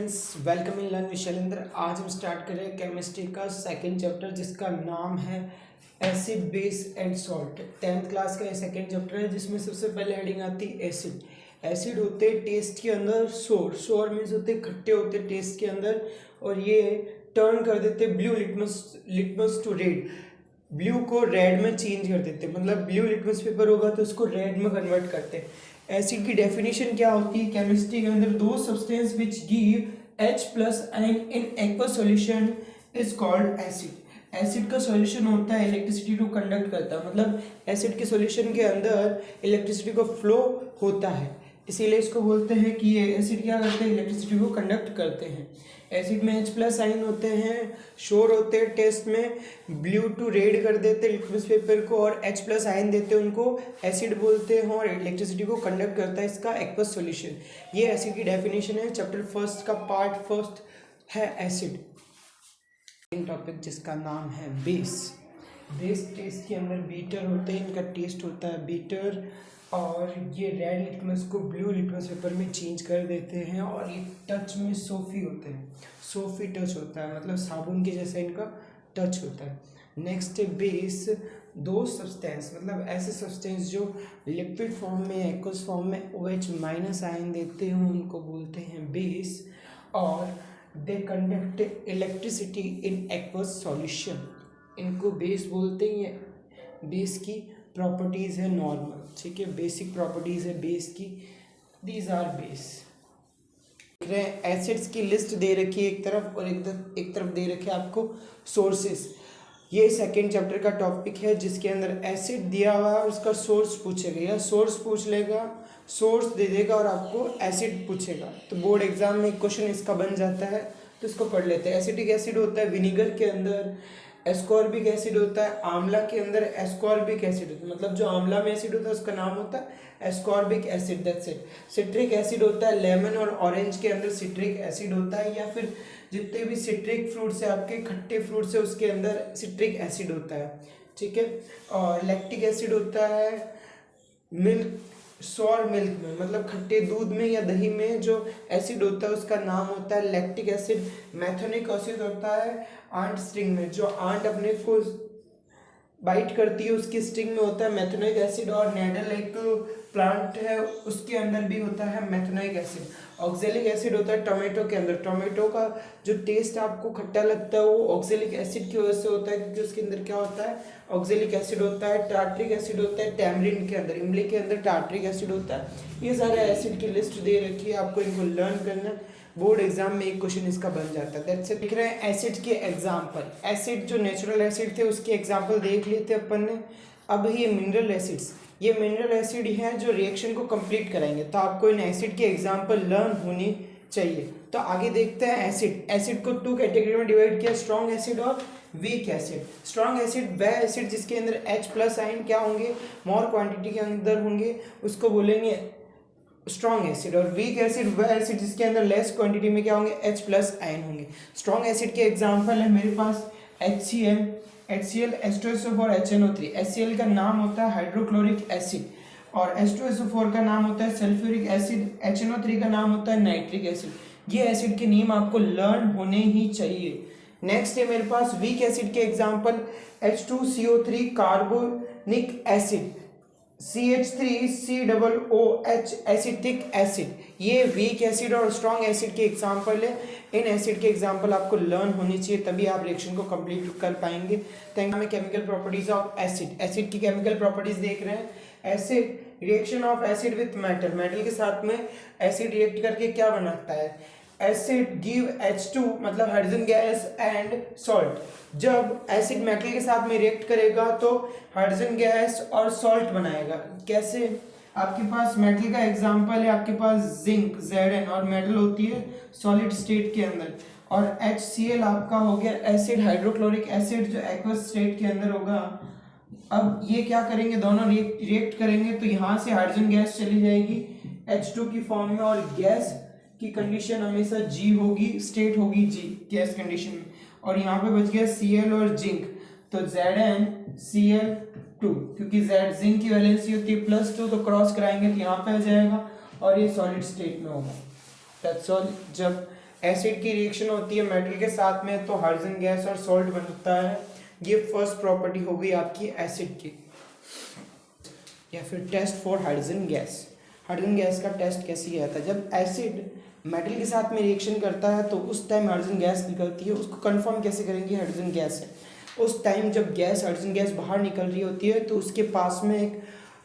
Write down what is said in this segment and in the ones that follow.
Friends, welcome in learn with Shailendra. आज हम start कर रहे हैं केमिस्ट्री का सेकंड चैप्टर जिसका नाम है acid base and salt. 10th class का ये सेकंड चैप्टर है जिसमें सबसे पहले हेडिंग आती है एसिड। एसिड होते हैं टेस्ट के अंदर सोर, सोर मीन्स होते खट्टे होते टेस्ट के अंदर, और ये टर्न कर देते blue litmus to red, blue को रेड में चेंज कर देते, मतलब ब्लू लिटमस पेपर होगा तो उसको रेड में कन्वर्ट करते हैं। एसिड की डेफिनेशन क्या होती है केमिस्ट्री के अंदर? दो substance which give H+ ion in aqua solution is called acid. Acid का सॉल्यूशन होता है इलेक्ट्रिसिटी को कंडक्ट करता है, मतलब एसिड के सॉल्यूशन के अंदर इलेक्ट्रिसिटी को फ्लो होता है, इसीलिए इसको बोलते हैं कि ये एसिड क्या करते हैं, इलेक्ट्रिसिटी को कंडक्ट करते हैं। एसिड में H+ आयन होते हैं, शोर होते हैं टेस्ट में, ब्लू टू रेड कर देते लिटमस पेपर को, और H+ आयन देते हैं उनको एसिड बोलते हैं, और इलेक्ट्रिसिटी को कंडक्ट करता है इसका एक्वस सॉल्यूशन। ये एसिड की डेफिनेशन है। चैप्टर फर्स्ट का पार्ट फर्स्ट है एसिड। टॉपिक जिसका नाम है बेस। बेस टेस्ट के अंदर बीटर होते हैं, इनका टेस्ट होता है बीटर, और ये रेड लिटमस को ब्लू लिटमस पेपर में चेंज कर देते हैं, और ये टच में सोफी होते हैं, सोफी टच होता है, मतलब साबुन के जैसा इनका टच होता है। नेक्स्ट है बेस। दो सब्सटेंस, मतलब ऐसे सब्सटेंस जो लिक्विड फॉर्म में एक्वस फॉर्म में OH- आयन देते हैं उनको बोलते हैं बेस, और they conduct electricity in aqueous solution, इनको बेस बोलते हैं। ये बेस की प्रॉपर्टीज़ है नॉर्मल, ठीक है, बेसिक प्रॉपर्टीज़ है बेस की, दीज आर बेस। देख रहे हैं एसिड्स की लिस्ट दे रखी है एक तरफ, और एक तरफ दे रखे आपको सोर्सेस। ये सेकंड चैप्टर का टॉपिक है जिसके अंदर एसिड दिया हुआ है, उसका सोर्स पूछेगा, या सोर्स पूछ लेगा, सोर्स दे देगा और आपको एसिड पूछेगा, तो बोर्ड एग्जाम में एक क्वेश्चन इसका बन जाता है, तो इसको पढ़ लेते हैं। एसिटिक एसिड होता है विनीगर के अंदर, एस्कॉर्बिक एसिड होता है आंवला के अंदर, एस्कॉर्बिक एसिड होता है, मतलब जो आंवला में एसिड होता है उसका नाम होता है ascorbic acid, that's it. Citric acid होता है लेमन और ऑरेंज के अंदर सिट्रिक एसिड होता है, या फिर जितने भी सिट्रिक फ्रूट्स है आपके खट्टे फ्रूट्स है उसके अंदर सिट्रिक एसिड होता है, ठीक है। और लैक्टिक एसिड होता है मिल्क, सॉर मिल्क में, मतलब खट्टे दूध में या दही में जो एसिड होता है उसका नाम होता है लैक्टिक एसिड। मैथोनिक एसिड होता है आंट स्टिंग में, जो आंट अपने को बाइट करती है उसकी स्टिंग में होता है मैथोनिक एसिड, और नेडल एक प्लांट है उसके अंदर भी होता है मैथोनिक एसिड। ऑक्जेलिक एसिड होता है टोमेटो के अंदर, टोमेटो का जो टेस्ट आपको खट्टा लगता है वो ऑक्जेलिक एसिड की वजह से होता है, क्योंकि उसके अंदर क्या होता है, ऑक्जेलिक एसिड होता है। टार्ट्रिक एसिड होता है टैमरिंड के अंदर, इमली के अंदर टार्ट्रिक एसिड होता है। ये सारे एसिड की लिस्ट दे रखी है, आपको इनको लर्न करना है, बोर्ड एग्जाम में एक क्वेश्चन इसका बन जाता है। That's it. देख रहे हैं एसिड के एग्जाम्पल, एसिड जो नेचुरल एसिड थे उसके एग्जाम्पल देख लिए थे अपन ने। अब ये मिनरल एसिड्स, ये मिनरल एसिड हैं जो रिएक्शन को कंप्लीट कराएंगे, तो आपको इन एसिड के एग्जाम्पल लर्न होनी चाहिए। तो आगे देखते हैं एसिड। एसिड को 2 कैटेगरी में डिवाइड किया, स्ट्रॉन्ग एसिड और वीक एसिड। स्ट्रॉन्ग एसिड वह एसिड जिसके अंदर H+ आयन क्या होंगे, मोर क्वांटिटी के अंदर होंगे, उसको बोलेंगे स्ट्रॉन्ग एसिड। और वीक एसिड वह एसिड जिसके अंदर लेस क्वांटिटी में क्या होंगे, H+ आयन होंगे। स्ट्रॉन्ग एसिड के एग्जांपल है मेरे पास HCl, H2SO4, HNO3। HCl का नाम होता है हाइड्रोक्लोरिक एसिड, और H2SO4 का नाम होता है सल्फ्यूरिक एसिड, HNO3 का नाम होता है नाइट्रिक एसिड। ये एसिड के नेम आपको लर्न होने ही चाहिए। नेक्स्ट है मेरे पास वीक एसिड के example H2CO3 carbonic acid, CH3COOH acetic acid. ये वीक एसिड और स्ट्रॉन्ग एसिड के एग्जांपल है। इन एसिड के एग्जांपल आपको लर्न होनी चाहिए, तभी आप रिएक्शन को कंप्लीट कर पाएंगे। Thank you. Chemical properties of acid. Acid की केमिकल प्रॉपर्टीज देख रहे हैं। Acid reaction of acid with metal, metal के साथ में एसिड रिएक्ट करके क्या बनाता है, एसिड गिव H2, मतलब हाइड्रोजन गैस एंड सॉल्ट। जब एसिड मेटल के साथ में रिएक्ट करेगा तो हाइड्रोजन गैस और सॉल्ट बनाएगा। कैसे? आपके पास मेटल का एग्जांपल है, आपके पास जिंक Zn, और मेटल होती है सॉलिड स्टेट के अंदर, और HCl आपका हो गया एसिड हाइड्रोक्लोरिक एसिड जो एक्वस स्टेट के अंदर होगा। अब ये क्या करेंगे, दोनों रिएक्ट करेंगे, तो यहाँ से हाइड्रोजन गैस चली जाएगी H2 की फॉर्म में, और गैस की कंडीशन हमेशा G होगी, स्टेट होगी G गैस कंडीशन में, और यहाँ पे बच गया Cl और जिंक, तो ZnCl2, क्योंकि Z जिंक की वैलेंसी होती है +2, तो क्रॉस कराएंगे तो यहाँ पे आ जाएगा, और ये सॉलिड स्टेट में होगा। That's all. जब एसिड की रिएक्शन होती है मेटल के साथ में तो हाइड्रोजन गैस और सॉल्ट बनता है। ये फर्स्ट प्रॉपर्टी हो गई आपकी एसिड की। या फिर test for hydrogen gas. Hydrogen gas का टेस्ट कैसे किया जाता है? जब एसिड मेटल के साथ में रिएक्शन करता है तो उस टाइम हाइड्रोजन गैस निकलती है। उसको कंफर्म कैसे करेंगे हाइड्रोजन गैस है? उस टाइम जब हाइड्रोजन गैस बाहर निकल रही होती है तो उसके पास में एक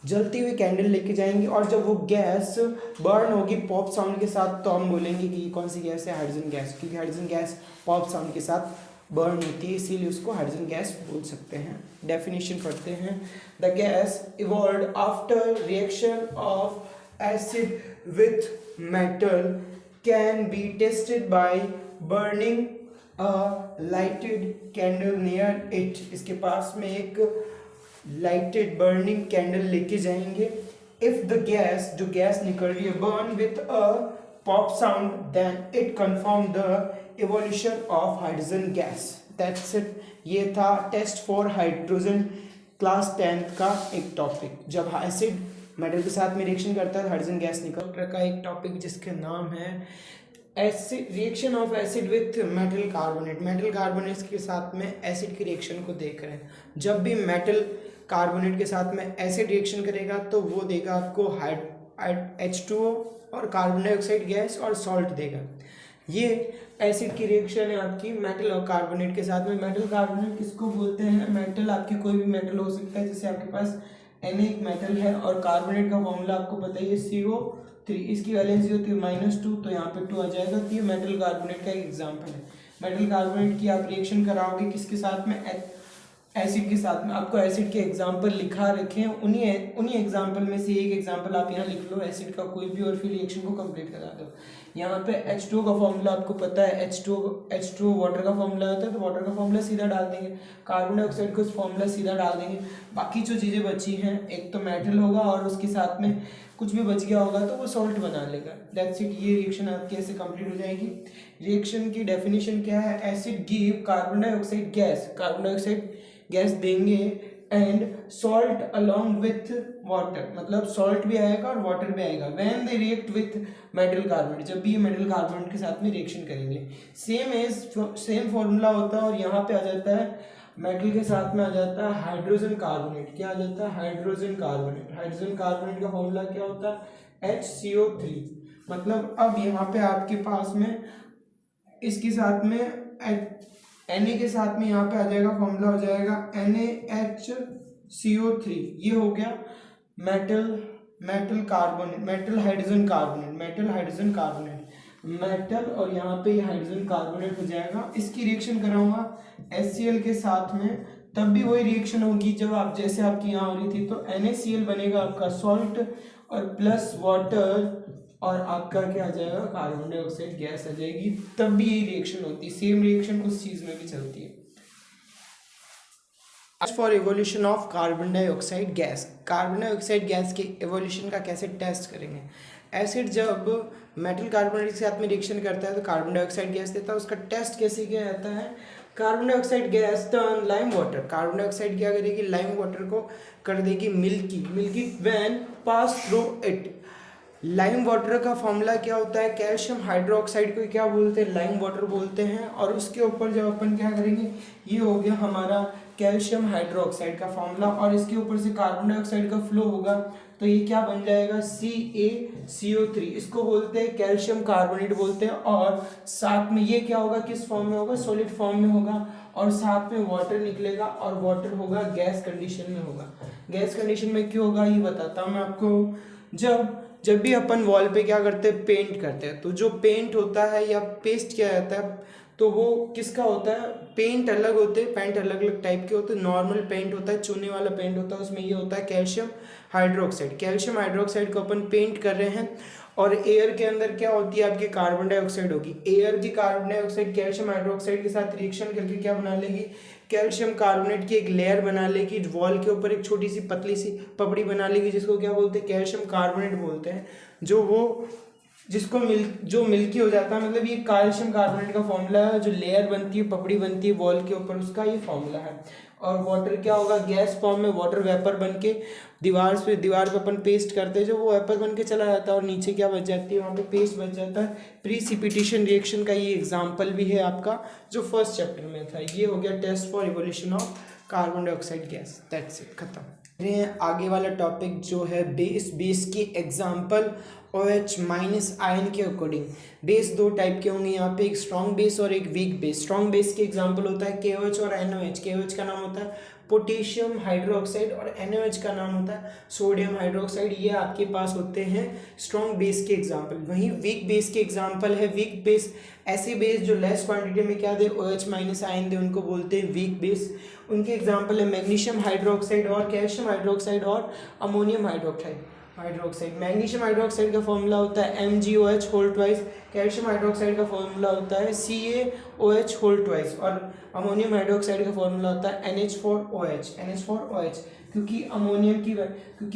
जलती हुई कैंडल लेके जाएंगे और जब वो गैस बर्न होगी पॉप साउंड के साथ तो हम बोलेंगे कि ये कौन सी गैस है? हाइड्रोजन गैस, क्योंकि हाइड्रोजन गैस पॉप साउंड के साथ बर्न होती है, इसीलिए उसको हाइड्रोजन गैस बोल सकते हैं। डेफिनेशन पढ़ते हैं। The gas evolved after reaction of acid with metal can be tested by burning a lighted candle near it. इसके पास में एक लाइटेड बर्निंग कैंडल लेके जाएंगे। इफ द गैस, जो गैस निकल रही है, burn with a pop sound then it confirm the evolution of hydrogen gas. That's it. ये था test for hydrogen class 10th का एक टॉपिक। जब एसिड मेटल के साथ में रिएक्शन करता है हाइड्रोजन गैस निकल का एक टॉपिक जिसके नाम है acid, reaction of acid with metal carbonate. Metal carbonate के साथ में एसिड की रिएक्शन को देख रहे हैं। जब भी मेटल कार्बोनेट के साथ में एसिड रिएक्शन करेगा तो वो देगा आपको H2O और कार्बन डाइऑक्साइड गैस और सॉल्ट देगा। ये एसिड की रिएक्शन है आपकी मेटल और कार्बोनेट के साथ में। मेटल कार्बोनेट किसको बोलते हैं? मेटल आपकी कोई भी मेटल हो सकता है, जैसे आपके पास Na एक मेटल है और कार्बोनेट का फॉर्मूला आपको पता ही है CO3, इसकी वैलेंसी होती है -2, तो यहाँ पे 2 आ जाएगा। तो ये मेटल कार्बोनेट का एक एग्जाम्पल है। मेटल कार्बोनेट की आप रिएक्शन कराओगे किसके साथ में? एसिड के साथ में। आपको एसिड के एग्जाम्पल लिखा रखे हैं, उन्हीं एग्जाम्पल में से एक एग्जाम्पल आप यहाँ लिख लो एसिड का कोई भी और फिर रिएक्शन को कंप्लीट करा दो। यहाँ पे H2O का फॉर्मूला आपको पता है, H2O वाटर का फॉर्मूला होता है, तो वाटर का फॉर्मूला सीधा डाल देंगे। कार्बन डाइऑक्साइड का फॉर्मूला सीधा डाल देंगे। बाकी जो चीज़ें बची हैं, एक तो मेटल होगा और उसके साथ में कुछ भी बच गया होगा तो वो सॉल्ट बना लेगा। That's it. ये रिएक्शन आपकी ऐसे कंप्लीट हो जाएगी। रिएक्शन की डेफिनेशन क्या है? Acid give carbon dioxide gas, carbon dioxide gas देंगे and salt along with water, मतलब सॉल्ट भी आएगा और वाटर भी आएगा। When they react with metal carbonate, जब भी ये मेटल कार्बोनेट के साथ में रिएक्शन करेंगे। सेम फॉर्मूला होता है और यहाँ पे आ जाता है मेटल के साथ में आ जाता है हाइड्रोजन कार्बोनेट। क्या आ जाता है? Hydrogen carbonate. हाइड्रोजन कार्बोनेट का फॉर्मूला क्या होता है? HCO3। मतलब अब यहाँ पे आपके पास में इसके साथ में Na के साथ में यहाँ पे आ जाएगा, फॉर्मूला हो जाएगा NaHCO3। ये हो गया metal carbonate, metal hydrogen carbonate, metal और यहाँ पे ये हाइड्रोजन कार्बोनेट हो जाएगा। इसकी रिएक्शन कराऊंगा HCl के साथ में, तब भी वही रिएक्शन होगी जब आप जैसे आपकी यहाँ हो रही थी। तो NaCl बनेगा आपका सॉल्ट और प्लस वाटर और आपका क्या आ जाएगा? कार्बन डाइऑक्साइड गैस आ जाएगी। तब भी यही रिएक्शन होती है। सेम रिएक्शन उस चीज में भी चलती है। For evolution of carbon dioxide gas. Carbon dioxide gas के एवोल्यूशन का कैसे टेस्ट करेंगे? एसिड जब मेटल कार्बोनेट के साथ में रिएक्शन करता है तो कार्बन डाइऑक्साइड गैस देता है। उसका टेस्ट कैसे किया जाता है? Carbon dioxide gas turn lime water, carbon dioxide क्या करेगी? लाइम वाटर को कर देगी milky when pass through it. Lime water का फॉर्मूला क्या होता है? कैल्शियम हाइड्रोक्साइड को क्या बोलते हैं? लाइम वाटर बोलते हैं। और उसके ऊपर जब अपन क्या करेंगे, ये हो गया हमारा कैल्शियम हाइड्रोक्साइड का फॉर्मूला, और इसके ऊपर से कार्बन डाइऑक्साइड का फ्लो होगा तो ये क्या बन जाएगा? CaCO3। इसको बोलते हैं कैल्शियम कार्बोनेट बोलते हैं। और साथ में ये क्या होगा? किस फॉर्म में होगा? सॉलिड फॉर्म में होगा। और साथ में वाटर निकलेगा और वाटर होगा गैस कंडीशन में होगा। गैस कंडीशन में क्यों होगा ये बताता हूँ मैं आपको। जब भी अपन वॉल पे क्या करते हैं? पेंट करते हैं। तो जो पेंट होता है या पेस्ट किया जाता है तो वो किसका होता है? पेंट अलग होते हैं, पेंट अलग अलग टाइप के होते हैं। नॉर्मल पेंट होता है, चूने वाला पेंट होता है, उसमें ये होता है कैल्शियम हाइड्रोक्साइड। कैल्शियम हाइड्रोक्साइड को अपन पेंट कर रहे हैं और एयर के अंदर क्या होती है? आपकी कार्बन डाइऑक्साइड होगी। एयर की कार्बन डाइऑक्साइड कैल्शियम हाइड्रोक्साइड के साथ रिएक्शन करके क्या बना लेगी? कैल्शियम कार्बोनेट की एक लेयर बना लेगी। वॉल के ऊपर एक छोटी सी पतली सी पपड़ी बना लेगी जिसको क्या बोलते हैं? कैल्शियम कार्बोनेट बोलते हैं। जो वो जिसको जो मिल्की हो जाता है, मतलब ये कैल्शियम कार्बोनेट का फॉर्मूला है, जो लेयर बनती है, पपड़ी बनती है वॉल के ऊपर, उसका ये फॉर्मूला है। और वाटर क्या होगा, गैस फॉर्म में वाटर वेपर बन के दीवार पे अपन पेस्ट करते हैं, जो वो वेपर बन के चला जाता है और नीचे क्या बच जाती है, वहाँ पे पेस्ट बच जाता है। प्रीसिपिटेशन रिएक्शन का ये एग्जाम्पल भी है आपका, जो फर्स्ट चैप्टर में था। ये हो गया test for evolution of carbon dioxide gas, that's it, खत्म। आगे वाला टॉपिक जो है बेस की एग्जाम्पल OH माइनस आयन के अकॉर्डिंग। बेस दो टाइप के होंगे यहाँ पे, एक स्ट्रॉन्ग बेस और एक वीक बेस। स्ट्रॉन्ग बेस के एग्जांपल होता है KOH और NOH। KOH का नाम होता है पोटेशियम हाइड्रोक्साइड और NOH का नाम होता है सोडियम हाइड्रोक्साइड। ये आपके पास होते हैं स्ट्रॉन्ग बेस के एग्जांपल। वहीं वीक बेस के एग्जांपल है, वीक बेस ऐसे बेस जो लेस क्वांटिटी में क्या दे, OH माइनस आयन दे, उनको बोलते हैं वीक बेस। उनके एग्जांपल है मैग्नीशियम हाइड्रोक्साइड और कैल्शियम हाइड्रोक्साइड और अमोनियम हाइड्रोक्साइड। मैग्नीशियम हाइड्रोक्साइड का फॉर्मूला होता है MgOH whole twice. Calcium hydroxide का फॉर्मूला होता है CaOH होल ट्वाइस। और अमोनियम हाइड्रोक्साइड का फॉर्मूला होता है NH4OH। क्योंकि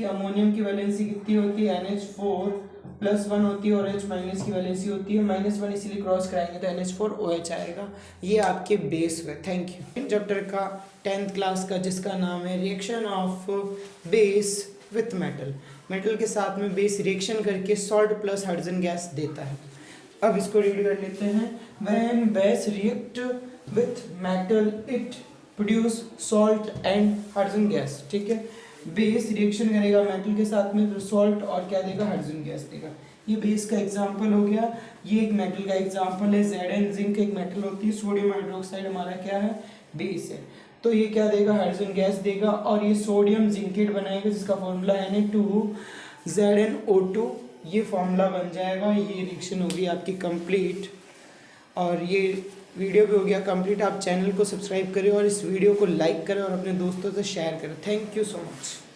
अमोनियम की वैलेंसी कितनी होती है, NH4+1 होती है और H माइनस की वैलेंसी होती है -1, इसीलिए क्रॉस कराएंगे तो NH4OH आएगा। ये आपके बेस हुए। Thank you. चैप्टर का 10th क्लास का, जिसका नाम है reaction of base with metal के साथ में बेस रिएक्शन करके सॉल्ट प्लस हाइड्रोजन गैस देता है। अब इसको रीड कर लेते हैं। When base react with metal it produce salt and hydrogen gas. ठीक है, बेस रिएक्शन करेगा मेटल के साथ में, फिर सॉल्ट और क्या देगा, हाइड्रोजन गैस देगा। ये बेस का एग्जांपल हो गया। ये एक मेटल का एग्जांपल है, Zn जिंक एक मेटल होती है। सोडियम हाइड्रोक्साइड हमारा क्या है, बेस है। तो ये क्या देगा, हाइड्रोजन गैस देगा। और ये सोडियम जिंकेट बनाएगा, जिसका फॉर्मूला है Na2ZnO2। ये फॉर्मूला बन जाएगा। ये रिएक्शन होगी आपकी कंप्लीट, और ये वीडियो भी हो गया कंप्लीट। आप चैनल को सब्सक्राइब करें और इस वीडियो को लाइक करें और अपने दोस्तों से शेयर करें। Thank you so much.